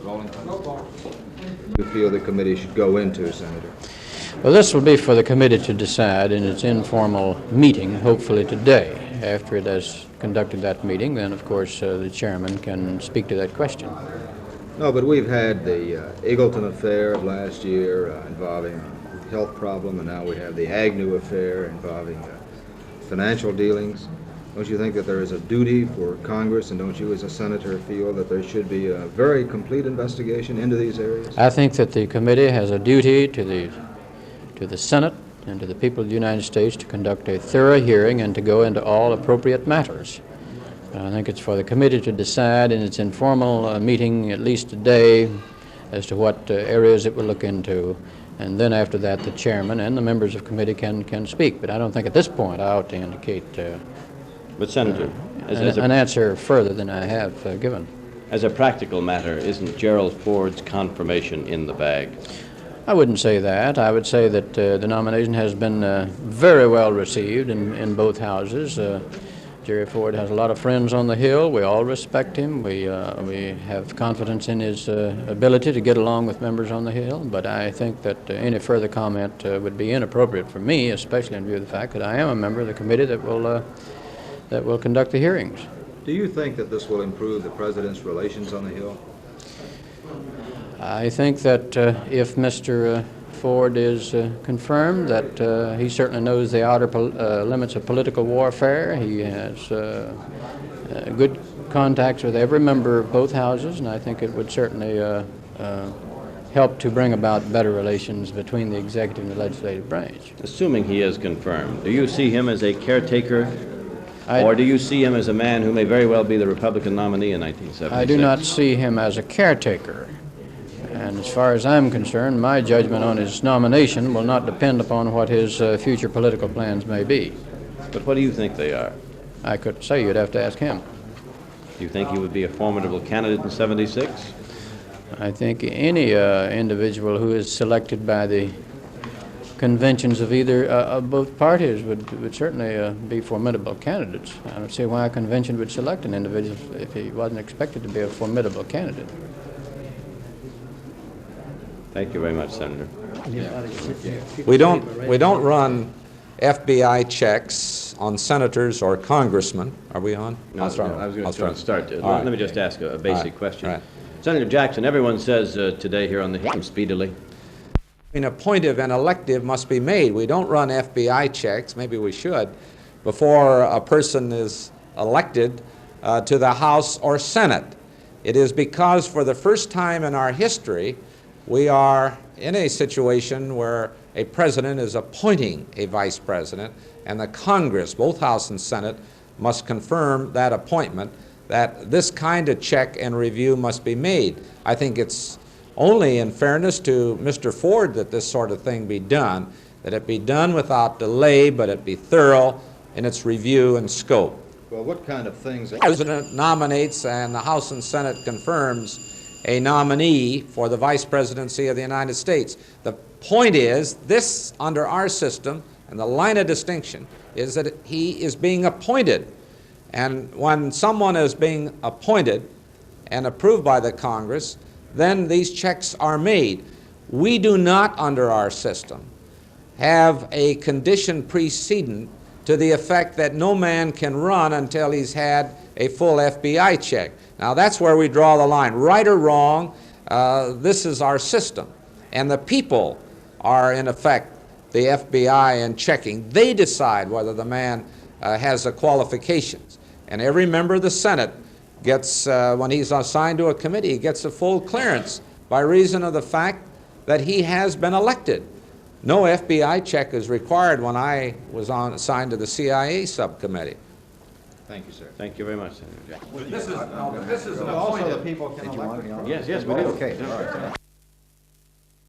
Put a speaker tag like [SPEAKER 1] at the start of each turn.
[SPEAKER 1] Rolling. You feel the committee should go into, Senator?
[SPEAKER 2] Well, this will be for the committee to decide in its informal meeting, hopefully today. After it has conducted that meeting, then of course the chairman can speak to that question.
[SPEAKER 1] No, but we've had the Eagleton affair of last year involving a health problem, and now we have the Agnew affair involving financial dealings. Don't you think that there is a duty for Congress, and don't you as a senator feel that there should be a very complete investigation into these areas?
[SPEAKER 2] I think that the committee has a duty to the Senate and to the people of the United States to conduct a thorough hearing and to go into all appropriate matters. I think it's for the committee to decide in its informal meeting at least today as to what areas it will look into, and then after that the chairman and the members of committee can speak. But I don't think at this point I ought to indicate
[SPEAKER 3] But Senator,
[SPEAKER 2] an answer further than I have given.
[SPEAKER 3] As a practical matter, isn't Gerald Ford's confirmation in the bag?
[SPEAKER 2] I wouldn't say that. I would say that the nomination has been very well received in both houses. Jerry Ford has a lot of friends on the Hill. We all respect him. We have confidence in his ability to get along with members on the Hill. But I think that any further comment would be inappropriate for me, especially in view of the fact that I am a member of the committee that will conduct the hearings.
[SPEAKER 1] Do you think that this will improve the President's relations on the Hill?
[SPEAKER 2] I think that if Mr. Ford is confirmed, that he certainly knows the outer limits of political warfare. He has good contacts with every member of both houses, and I think it would certainly help to bring about better relations between the executive and the legislative branch.
[SPEAKER 3] Assuming he is confirmed, do you see him as a caretaker, or do you see him as a man who may very well be the Republican nominee in 1976?
[SPEAKER 2] I do not see him as a caretaker. And as far as I'm concerned, my judgment on his nomination will not depend upon what his future political plans may be.
[SPEAKER 3] But what do you think they are?
[SPEAKER 2] I couldn't say. You'd have to ask him.
[SPEAKER 3] Do you think he would be a formidable candidate in 76?
[SPEAKER 2] I think any individual who is selected by the conventions of either of both parties would certainly be formidable candidates. I don't see why a convention would select an individual if he wasn't expected to be a formidable candidate.
[SPEAKER 3] Thank you very much, Senator.
[SPEAKER 4] We don't run FBI checks on senators or congressmen. Are we on?
[SPEAKER 3] No, I was going to start.
[SPEAKER 4] Let
[SPEAKER 3] me just ask a basic question.
[SPEAKER 4] Right.
[SPEAKER 3] Senator Jackson, everyone says today here on the Hill, speedily.
[SPEAKER 4] An appointive and elective must be made. We don't run FBI checks, maybe we should, before a person is elected to the House or Senate. It is because for the first time in our history, we are in a situation where a president is appointing a vice president, and the Congress, both House and Senate, must confirm that appointment, that this kind of check and review must be made. I think it's only in fairness to Mr. Ford that this sort of thing be done, that it be done without delay, but it be thorough in its review and scope.
[SPEAKER 1] Well, what kind of things?
[SPEAKER 4] The President nominates and the House and Senate confirms a nominee for the vice presidency of the United States. The point is, this, under our system, and the line of distinction, is that he is being appointed. And when someone is being appointed and approved by the Congress, then these checks are made. We do not, under our system, have a condition precedent to the effect that no man can run until he's had a full FBI check. Now, that's where we draw the line. Right or wrong, this is our system. And the people are, in effect, the FBI in checking. They decide whether the man has the qualifications. And every member of the Senate gets, when he's assigned to a committee, he gets a full clearance by reason of the fact that he has been elected. No FBI check is required when I was assigned to the CIA subcommittee.
[SPEAKER 1] Thank you, sir.
[SPEAKER 3] Thank you very much, Senator Jackson.
[SPEAKER 4] This is
[SPEAKER 1] also the people can elect.
[SPEAKER 3] Yes, we do.
[SPEAKER 1] Okay. All right.